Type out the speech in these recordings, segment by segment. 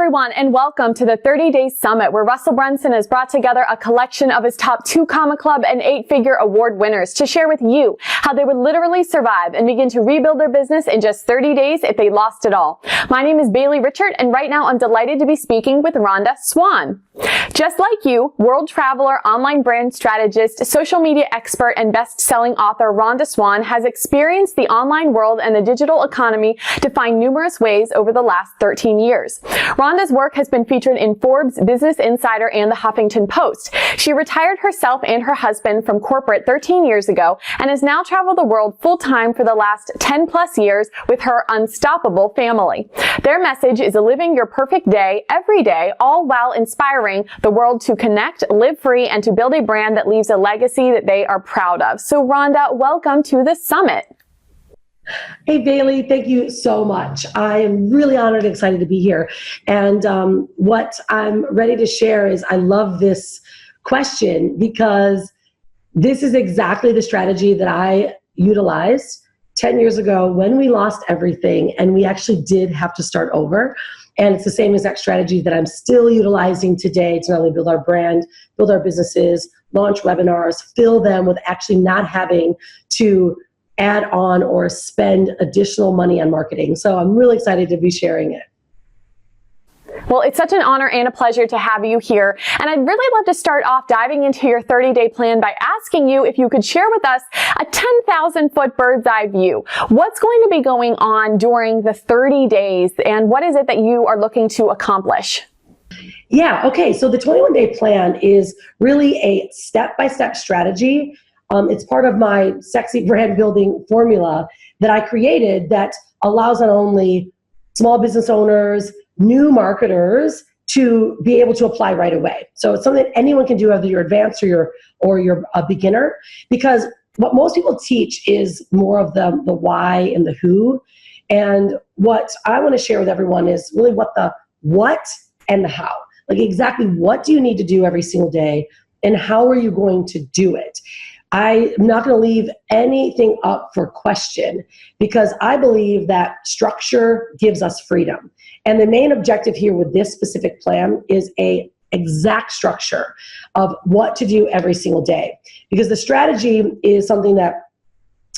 everyone, and welcome to the 30-Day Summit, where Russell Brunson has brought together a collection of his top 2 Comma Club and 8-figure award winners to share with you how they would literally survive and begin to rebuild their business in just 30 days if they lost it all. My name is Bailey Richard, and right now I'm delighted to be speaking with Rhonda Swan. Just like you, world traveler, online brand strategist, social media expert, and best-selling author Rhonda Swan has experienced the online world and the digital economy to find numerous ways over the last 13 years. Rhonda's work has been featured in Forbes, Business Insider, and the Huffington Post. She retired herself and her husband from corporate 13 years ago and has now traveled the world full-time for the last 10 plus years with her unstoppable family. Their message is living your perfect day every day, all while inspiring the world to connect, live free, and to build a brand that leaves a legacy that they are proud of. So Rhonda, welcome to the summit. Hey, Bailey, thank you so much. I am really honored and excited to be here. And what I'm ready to share is I love this question because this is exactly the strategy that I utilized 10 years ago when we lost everything and we actually did have to start over. And it's the same exact strategy that I'm still utilizing today to not only build our brand, build our businesses, launch webinars, fill them with actually not having to add on or spend additional money on marketing. So I'm really excited to be sharing it. Well, it's such an honor and a pleasure to have you here. And I'd really love to start off diving into your 30-day plan by asking you if you could share with us a 10,000-foot bird's eye view. What's going to be going on during the 30 days, and what is it that you are looking to accomplish? Yeah, okay. So the 21-day plan is really a step-by-step strategy. It's part of my sexy brand building formula that I created that allows not only small business owners, new marketers to be able to apply right away. So it's something that anyone can do, whether you're advanced or you're a beginner, because what most people teach is more of the why and the who. And what I want to share with everyone is really what and the how. Like exactly what do you need to do every single day and how are you going to do it? I'm not going to leave anything up for question because I believe that structure gives us freedom. And the main objective here with this specific plan is a exact structure of what to do every single day. Because the strategy is something that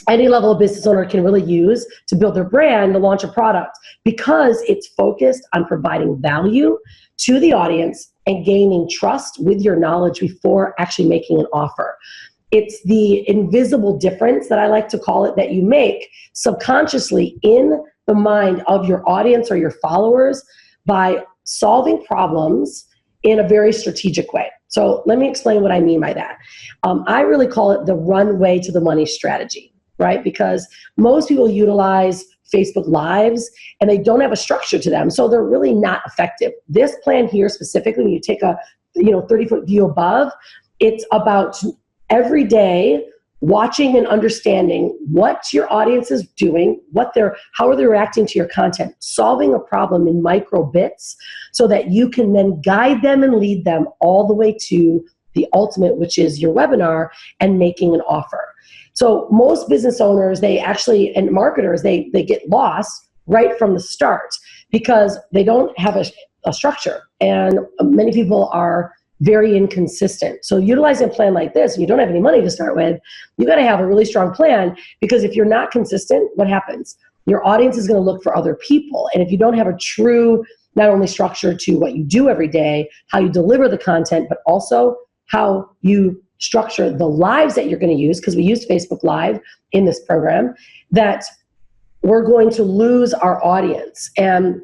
any level of business owner can really use to build their brand, to launch a product, because it's focused on providing value to the audience and gaining trust with your knowledge before actually making an offer. It's the invisible difference that I like to call it that you make subconsciously in the mind of your audience or your followers by solving problems in a very strategic way. So let me explain what I mean by that. I really call it the runway to the money strategy, right? Because most people utilize Facebook Lives and they don't have a structure to them, so they're really not effective. This plan here specifically, when you take a 30-foot view above, it's about every day watching and understanding what your audience is doing, how are they reacting to your content, solving a problem in micro bits so that you can then guide them and lead them all the way to the ultimate, which is your webinar and making an offer. So most business owners, and marketers, they get lost right from the start because they don't have a structure. And many people are very inconsistent. So utilizing a plan like this, and you don't have any money to start with, you got to have a really strong plan, because if you're not consistent, what happens? Your audience is going to look for other people. And if you don't have a true, not only structure to what you do every day, how you deliver the content, but also how you structure the lives that you're going to use, because we use Facebook Live in this program, that we're going to lose our audience. And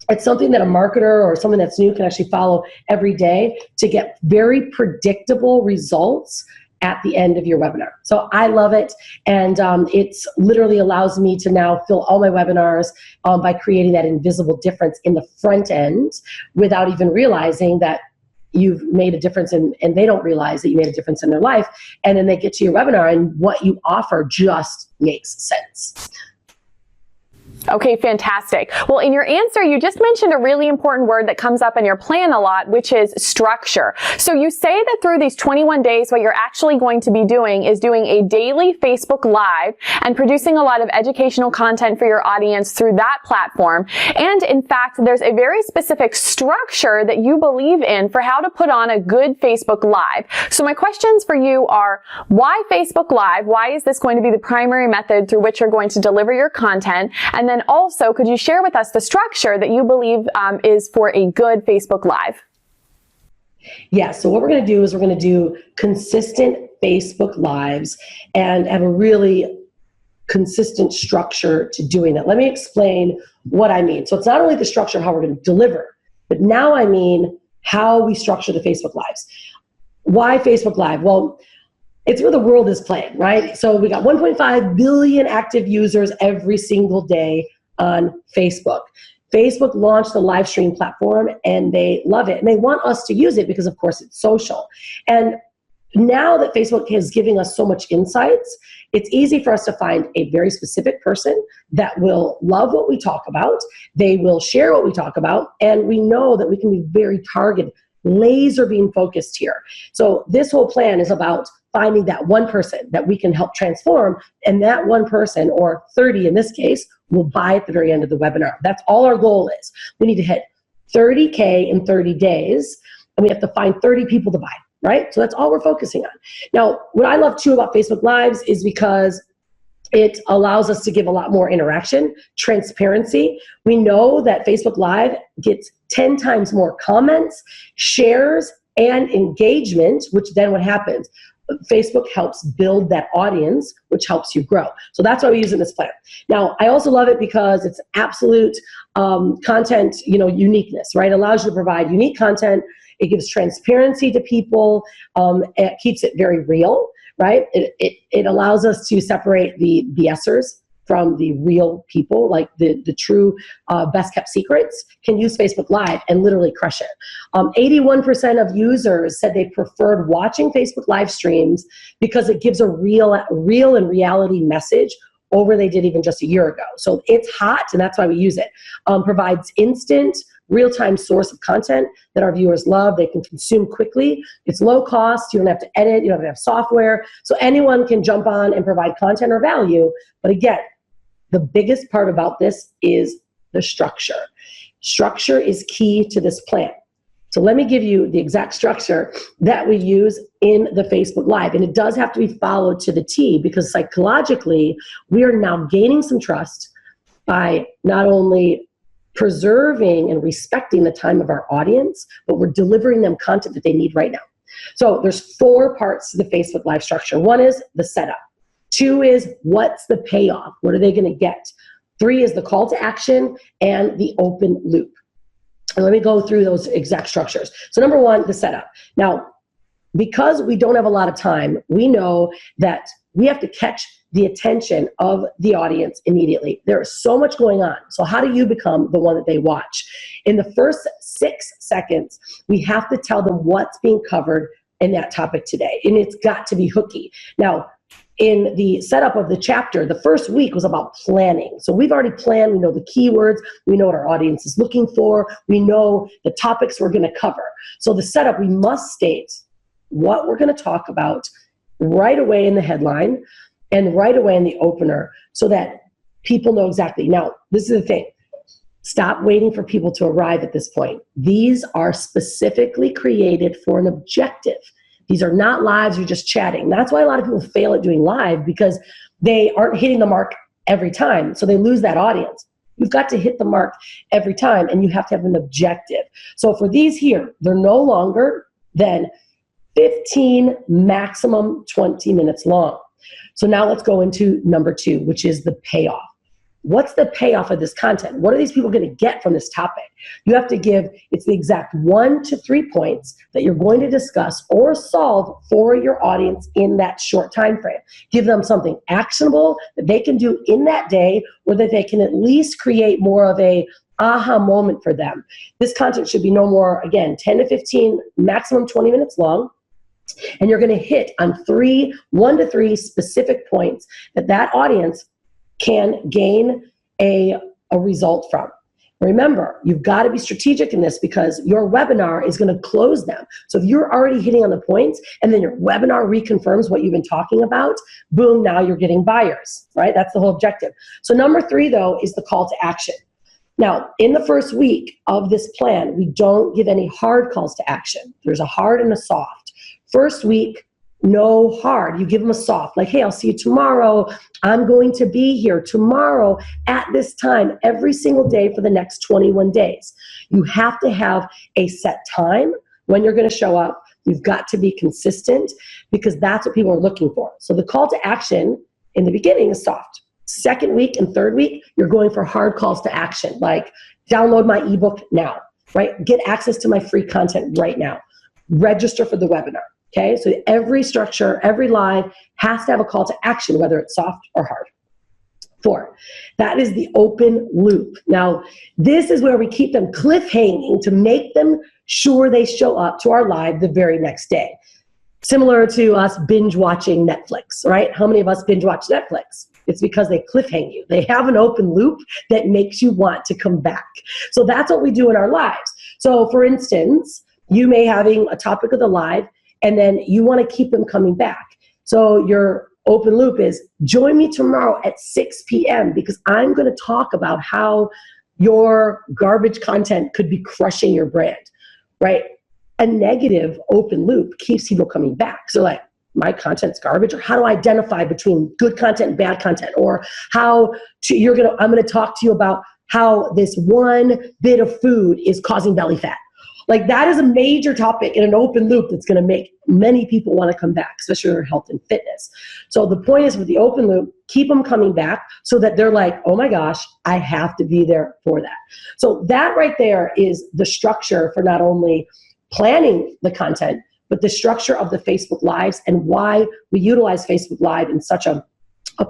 it's something that a marketer or someone that's new can actually follow every day to get very predictable results at the end of your webinar. So I love it. And it literally allows me to now fill all my webinars by creating that invisible difference in the front end without even realizing that you've made a difference, and they don't realize that you made a difference in their life. And then they get to your webinar and what you offer just makes sense. Okay, fantastic. Well, in your answer, you just mentioned a really important word that comes up in your plan a lot, which is structure. So you say that through these 21 days, what you're actually going to be doing is doing a daily Facebook Live and producing a lot of educational content for your audience through that platform. And in fact, there's a very specific structure that you believe in for how to put on a good Facebook Live. So my questions for you are, why Facebook Live? Why is this going to be the primary method through which you're going to deliver your content? And then also, could you share with us the structure that you believe is for a good Facebook Live? Yeah, so what we're going to do is we're going to do consistent Facebook Lives and have a really consistent structure to doing that. Let me explain what I mean. So it's not only the structure of how we're going to deliver, but now I mean how we structure the Facebook Lives. Why Facebook Live? Well, it's where the world is playing, right? So we got 1.5 billion active users every single day on Facebook. Facebook launched the live stream platform and they love it. And they want us to use it because, of course, it's social. And now that Facebook is giving us so much insights, it's easy for us to find a very specific person that will love what we talk about. They will share what we talk about. And we know that we can be very targeted, laser beam focused here. So this whole plan is about finding that one person that we can help transform, and that one person, or 30 in this case, will buy at the very end of the webinar. That's all our goal is. We need to hit 30K in 30 days, and we have to find 30 people to buy, right? So that's all we're focusing on. Now, what I love too about Facebook Lives is because it allows us to give a lot more interaction, transparency. We know that Facebook Live gets 10 times more comments, shares, and engagement, which then what happens? Facebook helps build that audience, which helps you grow. So that's why we use it in this plan. Now, I also love it because it's absolute content, uniqueness, right? It allows you to provide unique content. It gives transparency to people. It keeps it very real, right? It allows us to separate the BSers from the real people, like the true best kept secrets, can use Facebook Live and literally crush it. 81% of users said they preferred watching Facebook live streams because it gives a real and reality message over they did even just a year ago. So it's hot, and that's why we use it. Provides instant, real-time source of content that our viewers love. They can consume quickly. It's low cost. You don't have to edit. You don't have to have software. So anyone can jump on and provide content or value. But again, the biggest part about this is the structure. Structure is key to this plan. So let me give you the exact structure that we use in the Facebook Live. And it does have to be followed to the T, because psychologically, we are now gaining some trust by not only preserving and respecting the time of our audience, but we're delivering them content that they need right now. So there's 4 parts to the Facebook Live structure. 1 is the setup. 2 is, what's the payoff? What are they going to get? 3 is the call to action and the open loop. And let me go through those exact structures. So number 1, the setup. Now, because we don't have a lot of time, we know that we have to catch the attention of the audience immediately. There is so much going on. So how do you become the one that they watch? In the first 6 seconds, we have to tell them what's being covered in that topic today. And it's got to be hooky. Now, in the setup of the chapter, the first week was about planning. So we've already planned, we know the keywords, we know what our audience is looking for, we know the topics we're gonna cover. So the setup, we must state what we're gonna talk about right away in the headline and right away in the opener so that people know exactly. Now, this is the thing. Stop waiting for people to arrive at this point. These are specifically created for an objective. These are not lives, you're just chatting. That's why a lot of people fail at doing live, because they aren't hitting the mark every time. So they lose that audience. You've got to hit the mark every time, and you have to have an objective. So for these here, they're no longer than 15, maximum 20 minutes long. So now let's go into number 2, which is the payoff. What's the payoff of this content? What are these people going to get from this topic? You have to give, it's the exact 1 to 3 points that you're going to discuss or solve for your audience in that short time frame. Give them something actionable that they can do in that day, or that they can at least create more of a aha moment for them. This content should be no more, again, 10 to 15, maximum 20 minutes long. And you're going to hit on 1 to 3 specific points that audience can gain a a result from. Remember, you've got to be strategic in this because your webinar is going to close them. So if you're already hitting on the points and then your webinar reconfirms what you've been talking about, boom, now you're getting buyers, right? That's the whole objective. So number 3, though, is the call to action. Now, in the first week of this plan, we don't give any hard calls to action. There's a hard and a soft. First week, no hard. You give them a soft, like, hey, I'll see you tomorrow. I'm going to be here tomorrow at this time every single day for the next 21 days. You have to have a set time when you're going to show up. You've got to be consistent because that's what people are looking for. So the call to action in the beginning is soft. Second week and third week, you're going for hard calls to action, like download my ebook now, right? Get access to my free content right now. Register for the webinar. Okay, so every structure, every live has to have a call to action, whether it's soft or hard. 4, that is the open loop. Now, this is where we keep them cliffhanging to make them sure they show up to our live the very next day. Similar to us binge watching Netflix, right? How many of us binge watch Netflix? It's because they cliffhang you. They have an open loop that makes you want to come back. So that's what we do in our lives. So for instance, you may having a topic of the live, and then you want to keep them coming back. So your open loop is join me tomorrow at 6 p.m. because I'm going to talk about how your garbage content could be crushing your brand, right? A negative open loop keeps people coming back. So like, my content's garbage, or how do I identify between good content and bad content, or I'm going to talk to you about how this one bit of food is causing belly fat. Like that is a major topic in an open loop that's going to make many people want to come back, especially their health and fitness. So the point is with the open loop, keep them coming back so that they're like, oh my gosh, I have to be there for that. So that right there is the structure for not only planning the content, but the structure of the Facebook Lives and why we utilize Facebook Live in such a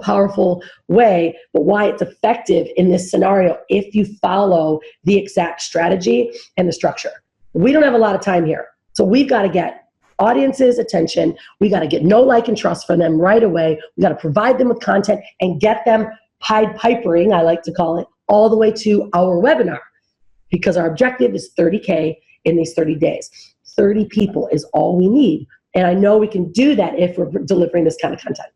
powerful way, but why it's effective in this scenario if you follow the exact strategy and the structure. We don't have a lot of time here. So we've got to get audience's attention. We got to get know, like, and trust from them right away. We got to provide them with content and get them Pied Pipering, I like to call it, all the way to our webinar because our objective is 30K in these 30 days. 30 people is all we need. And I know we can do that if we're delivering this kind of content.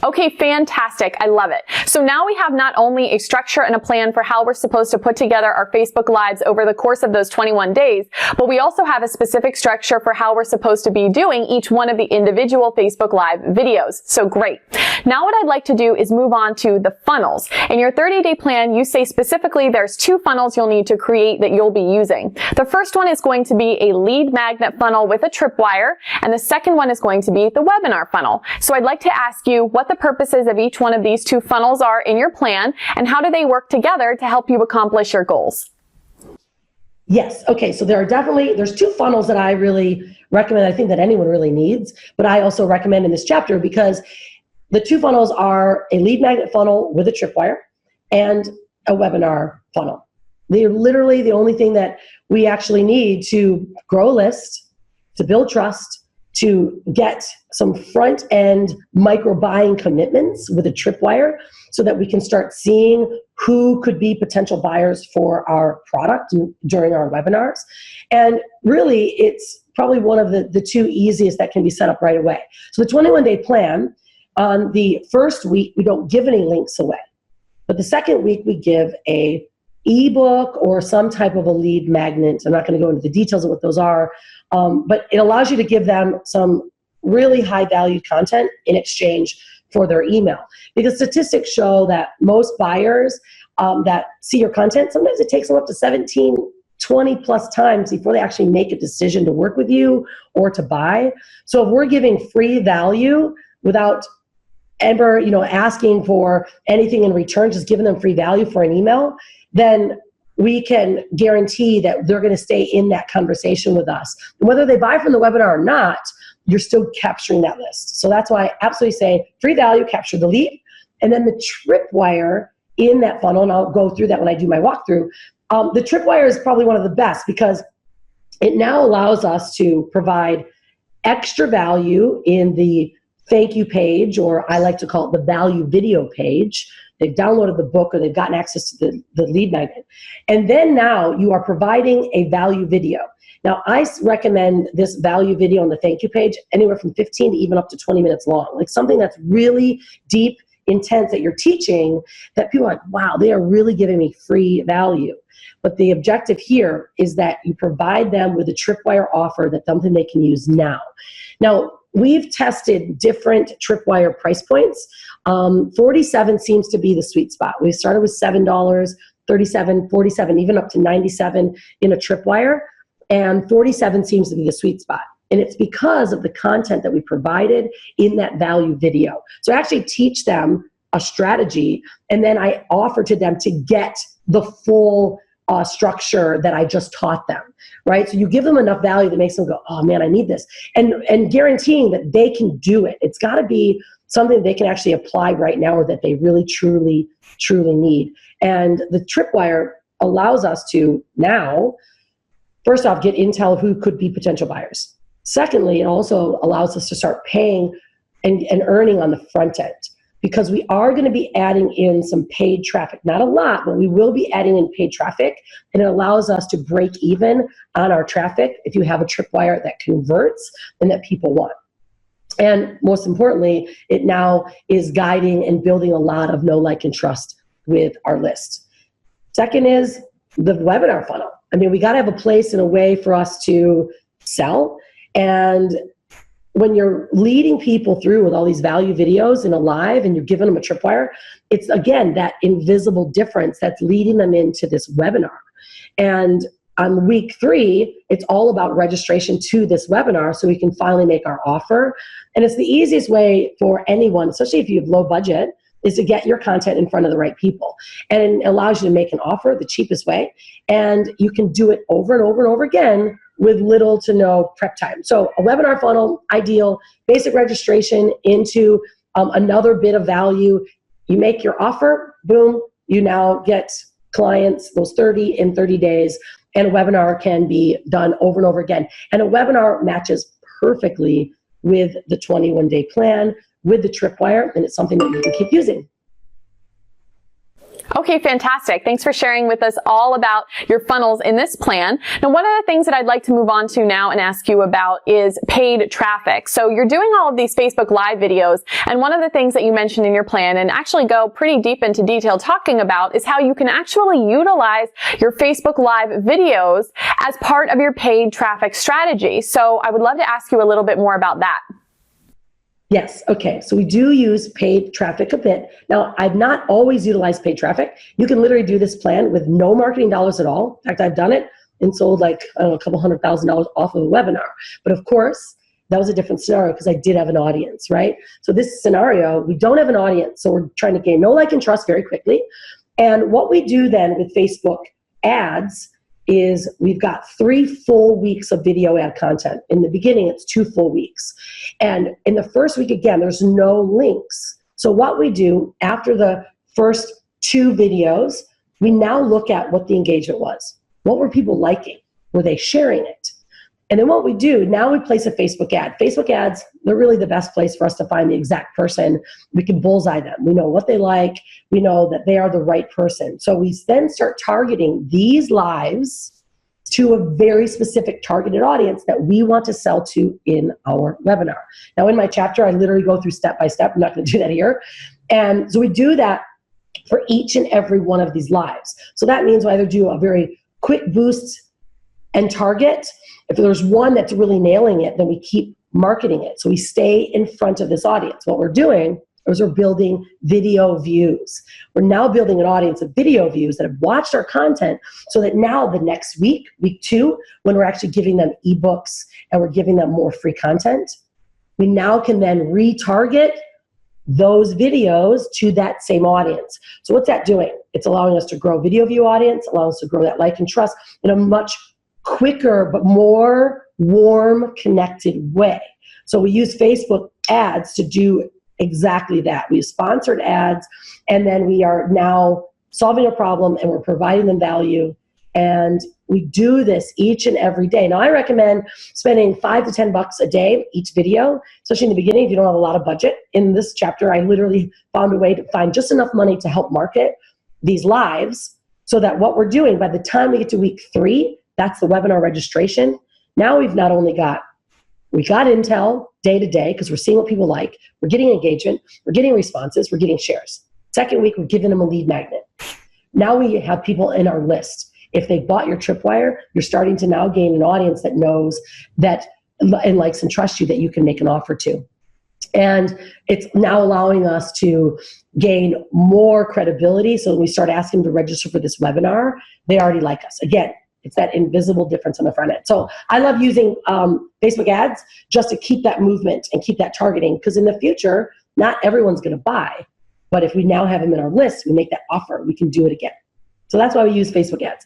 Okay, fantastic. I love it. So now we have not only a structure and a plan for how we're supposed to put together our Facebook Lives over the course of those 21 days, but we also have a specific structure for how we're supposed to be doing each one of the individual Facebook Live videos. So great. Now what I'd like to do is move on to the funnels. In your 30-day plan, you say specifically there's 2 funnels you'll need to create that you'll be using. The first one is going to be a lead magnet funnel with a tripwire, and the second one is going to be the webinar funnel. So I'd like to ask you what the purposes of each one of these 2 funnels are in your plan, and how do they work together to help you accomplish your goals? Yes. Okay. So there's 2 funnels that I really recommend. I think that anyone really needs, but I also recommend in this chapter because the 2 funnels are a lead magnet funnel with a tripwire and a webinar funnel. They're literally the only thing that we actually need to grow a list, to build trust, to get some front-end micro-buying commitments with a tripwire so that we can start seeing who could be potential buyers for our product during our webinars. And really, it's probably one of the 2 easiest that can be set up right away. So the 21-day plan, on the first week, we don't give any links away. But the second week, we give a ebook or some type of a lead magnet. I'm not going to go into the details of what those are, but it allows you to give them some really high value content in exchange for their email. Because statistics show that most buyers that see your content, sometimes it takes them up to 17, 20 plus times before they actually make a decision to work with you or to buy. So if we're giving free value without ever, asking for anything in return, just giving them free value for an email, then we can guarantee that they're going to stay in that conversation with us. And whether they buy from the webinar or not, you're still capturing that list. So that's why I absolutely say free value, capture the lead, and then the tripwire in that funnel, and I'll go through that when I do my walkthrough. The tripwire is probably one of the best because it now allows us to provide extra value in the thank you page, or I like to call it the value video page. They've downloaded the book or they've gotten access to the lead magnet. And then now you are providing a value video. Now, I recommend this value video on the thank you page anywhere from 15 to even up to 20 minutes long, like something that's really deep, intense that you're teaching, that people are like, wow, they are really giving me free value. But the objective here is that you provide them with a tripwire offer, that's something they can use now. Now, we've tested different tripwire price points. 47 seems to be the sweet spot. We started with $7, 37, 47, even up to 97 in a tripwire. And 47 seems to be the sweet spot. And it's because of the content that we provided in that value video. So I actually teach them a strategy, and then I offer to them to get the full structure that I just taught them, right? So you give them enough value that makes them go, oh man, I need this. And guaranteeing that they can do it. It's gotta be something they can actually apply right now, or that they really, truly, truly need. And the tripwire allows us to now, first off, get intel who could be potential buyers. Secondly, it also allows us to start paying and earning on the front end, because we are going to be adding in some paid traffic. Not a lot, but we will be adding in paid traffic, and it allows us to break even on our traffic if you have a tripwire that converts and that people want. And most importantly, it now is guiding and building a lot of know, like, and trust with our list. Second is the webinar funnel. I mean, we got to have a place and a way for us to sell. And when you're leading people through with all these value videos in a live and you're giving them a tripwire, it's again that invisible difference that's leading them into this webinar. And on week 3, it's all about registration to this webinar so we can finally make our offer. And it's the easiest way for anyone, especially if you have low budget, is to get your content in front of the right people. And it allows you to make an offer the cheapest way. And you can do it over and over and over again with little to no prep time. So a webinar funnel, ideal, basic registration into another bit of value. You make your offer, boom, you now get clients, those 30 in 30 days. And a webinar can be done over and over again. And a webinar matches perfectly with the 21-day plan, with the tripwire, and it's something that you can keep using. Okay, fantastic. Thanks for sharing with us all about your funnels in this plan. Now, one of the things that I'd like to move on to now and ask you about is paid traffic. So you're doing all of these Facebook Live videos, and one of the things that you mentioned in your plan and actually go pretty deep into detail talking about is how you can actually utilize your Facebook Live videos as part of your paid traffic strategy. So I would love to ask you a little bit more about that. Yes. Okay. So we do use paid traffic a bit. Now, I've not always utilized paid traffic. You can literally do this plan with no marketing dollars at all. In fact, I've done it and sold like, I don't know, a couple $100,000 off of a webinar. But of course, that was a different scenario because I did have an audience, right? So this scenario, we don't have an audience. So we're trying to gain know, like, and trust very quickly. And what we do then with Facebook ads is we've got 3 full weeks of video ad content. In the beginning, it's 2 full weeks. And in the first week, again, there's no links. So what we do after the first 2 videos, we now look at what the engagement was. What were people liking? Were they sharing it? And then what we do, now we place a Facebook ad. Facebook ads, they're really the best place for us to find the exact person. We can bullseye them. We know what they like. We know that they are the right person. So we then start targeting these lives to a very specific targeted audience that we want to sell to in our webinar. Now in my chapter, I literally go through step by step. I'm not going to do that here. And so we do that for each and every one of these lives. So that means we either do a very quick boost and target. If there's one that's really nailing it, then we keep marketing it. So we stay in front of this audience. What we're doing is we're building video views. We're now building an audience of video views that have watched our content so that now the next week, week 2, when we're actually giving them ebooks and we're giving them more free content, we now can then retarget those videos to that same audience. So what's that doing? It's allowing us to grow video view audience, allowing us to grow that like and trust in a much quicker but more warm, connected way. So we use Facebook ads to do exactly that. We use sponsored ads, and then we are now solving a problem and we're providing them value, And we do this each and every day. Now, I recommend spending $5 to $10 a day each video, especially in the beginning if you don't have a lot of budget. In this chapter, I literally found a way to find just enough money to help market these lives so that what we're doing by the time we get to week 3, that's the webinar registration. Now we've not only got intel day to day because we're seeing what people like, we're getting engagement, we're getting responses, we're getting shares. Second week, we're giving them a lead magnet. Now we have people in our list. If they bought your tripwire, you're starting to now gain an audience that knows that and likes and trusts you that you can make an offer to. And it's now allowing us to gain more credibility. So when we start asking them to register for this webinar, they already like us. Again, it's that invisible difference on the front end. So I love using Facebook ads just to keep that movement and keep that targeting, because in the future, not everyone's going to buy. But if we now have them in our list, we make that offer, we can do it again. So that's why we use Facebook ads.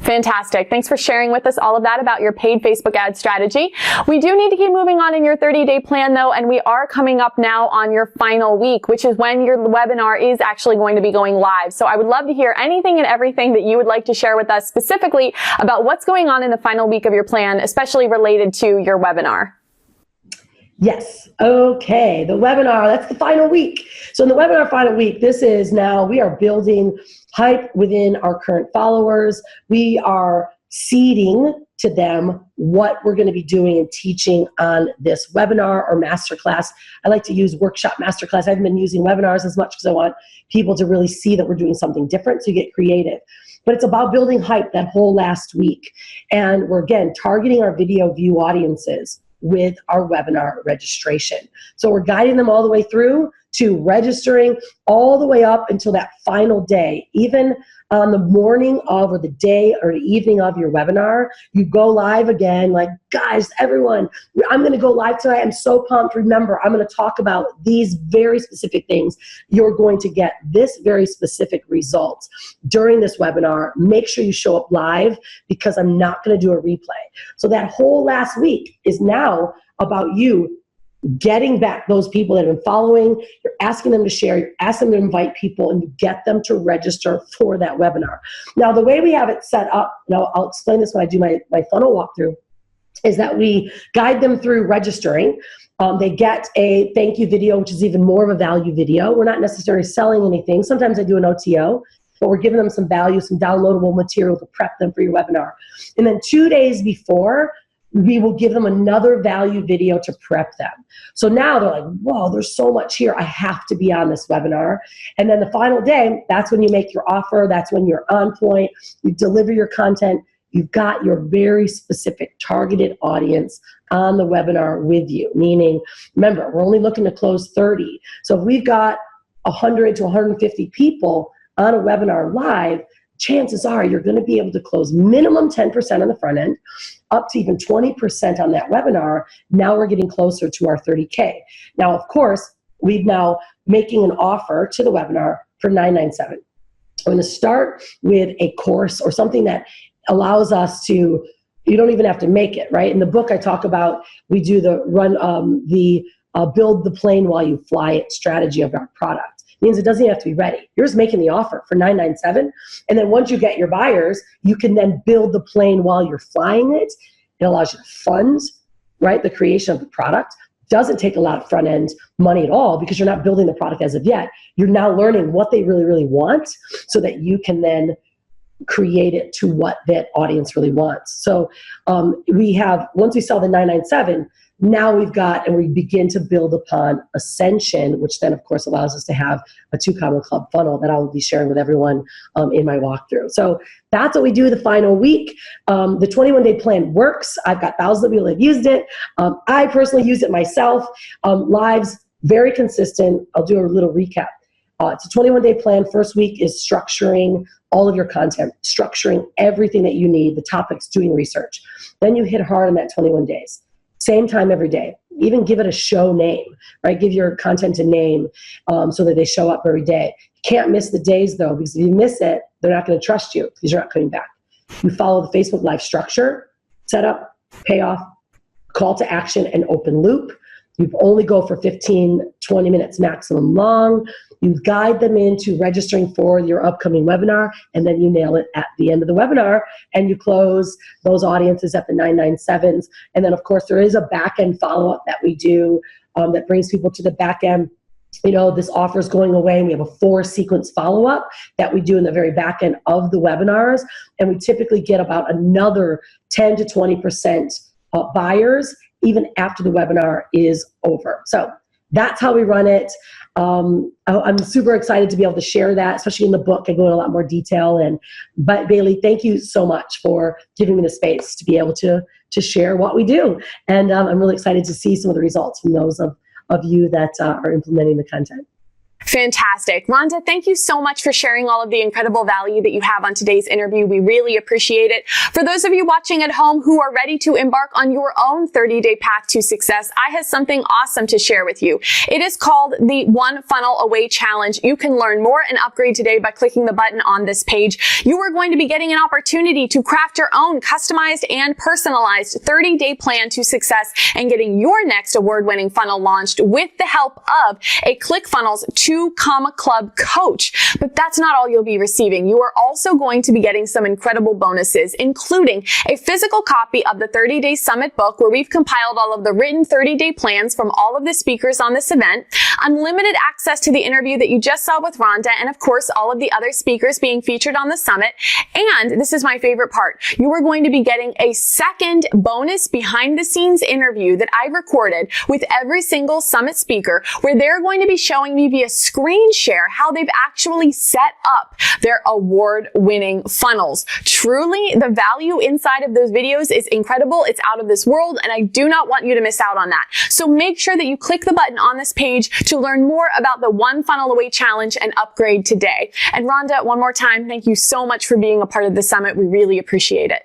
Fantastic. Thanks for sharing with us all of that about your paid Facebook ad strategy. We do need to keep moving on in your 30-day plan though, and we are coming up now on your final week, which is when your webinar is actually going to be going live. So I would love to hear anything and everything that you would like to share with us specifically about what's going on in the final week of your plan, especially related to your webinar. Yes. Okay. The webinar, that's the final week. So in the webinar final week, this is now, we are building hype within our current followers. We are seeding to them what we're going to be doing and teaching on this webinar or masterclass. I like to use workshop masterclass. I haven't been using webinars as much because I want people to really see that we're doing something different, so you get creative. But it's about building hype that whole last week. And we're, again, targeting our video view audiences with our webinar registration. So we're guiding them all the way through to registering all the way up until that final day. Even on the morning of or the day or the evening of your webinar, you go live again, like, guys, everyone, I'm going to go live tonight. I'm so pumped. Remember, I'm going to talk about these very specific things. You're going to get this very specific results during this webinar. Make sure you show up live because I'm not going to do a replay. So that whole last week is now about you getting back those people that have been following. You're asking them to share, you're asking them to invite people, and you get them to register for that webinar. Now, the way we have it set up, now I'll explain this when I do my funnel walkthrough, is that we guide them through registering. They get a thank you video, which is even more of a value video. We're not necessarily selling anything. Sometimes I do an OTO, but we're giving them some value, some downloadable material to prep them for your webinar. And then 2 days before, we will give them another value video to prep them. So now they're like, whoa, there's so much here. I have to be on this webinar. And then the final day, that's when you make your offer. That's when you're on point. You deliver your content. You've got your very specific targeted audience on the webinar with you. Meaning, remember, we're only looking to close 30. So if we've got 100 to 150 people on a webinar live, chances are you're going to be able to close minimum 10% on the front end, up to even 20% on that webinar. Now we're getting closer to our 30K. Now, of course, we've now making an offer to the webinar for $997. I'm going to start with a course or something that allows us to, you don't even have to make it, right? In the book I talk about, we do the build the plane while you fly it strategy of our product. Means it doesn't even have to be ready. You're just making the offer for $997. And then once you get your buyers, you can then build the plane while you're flying it. It allows you to fund, right, the creation of the product. Doesn't take a lot of front end money at all because you're not building the product as of yet. You're now learning what they really, really want so that you can then create it to what that audience really wants. So we have, once we sell the $997, now we've got, and we begin to build upon Ascension, which then of course allows us to have a 2 Comma Club funnel that I will be sharing with everyone in my walkthrough. So that's what we do the final week. The 21-day plan works. I've got thousands of people that have used it. I personally use it myself. Lives, very consistent. I'll do a little recap. It's a 21-day plan. First week is structuring all of your content, structuring everything that you need, the topics, doing research. Then you hit hard on that 21 days. Same time every day. Even give it a show name, right? Give your content a name so that they show up every day. You can't miss the days though, because if you miss it, they're not going to trust you because you're not coming back. You follow the Facebook Live structure, setup, payoff, call to action, and open loop. You only go for 15, 20 minutes maximum long. You guide them into registering for your upcoming webinar, and then you nail it at the end of the webinar, and you close those audiences at the 997s. And then, of course, there is a back-end follow-up that we do that brings people to the back end. This offer is going away, and we have a 4-sequence follow-up that we do in the very back end of the webinars. And we typically get about another 10 to 20% buyers even after the webinar is over. So that's how we run it. I'm super excited to be able to share that, especially in the book. I go in a lot more detail. But Bailey, thank you so much for giving me the space to be able to share what we do. And I'm really excited to see some of the results from those of you that are implementing the content. Fantastic. Rhonda, thank you so much for sharing all of the incredible value that you have on today's interview. We really appreciate it. For those of you watching at home who are ready to embark on your own 30-day path to success, I have something awesome to share with you. It is called the One Funnel Away Challenge. You can learn more and upgrade today by clicking the button on this page. You are going to be getting an opportunity to craft your own customized and personalized 30-day plan to success and getting your next award-winning funnel launched with the help of a ClickFunnels 2 Club coach. But that's not all you'll be receiving. You are also going to be getting some incredible bonuses, including a physical copy of the 30-Day Summit book, where we've compiled all of the written 30-day plans from all of the speakers on this event, unlimited access to the interview that you just saw with Rhonda, and of course, all of the other speakers being featured on the summit. And this is my favorite part. You are going to be getting a second bonus behind-the-scenes interview that I recorded with every single summit speaker, where they're going to be showing me via screen share how they've actually set up their award-winning funnels. Truly, the value inside of those videos is incredible. It's out of this world, and I do not want you to miss out on that. So make sure that you click the button on this page to learn more about the One Funnel Away Challenge and upgrade today. And Rhonda, one more time, thank you so much for being a part of the summit. We really appreciate it.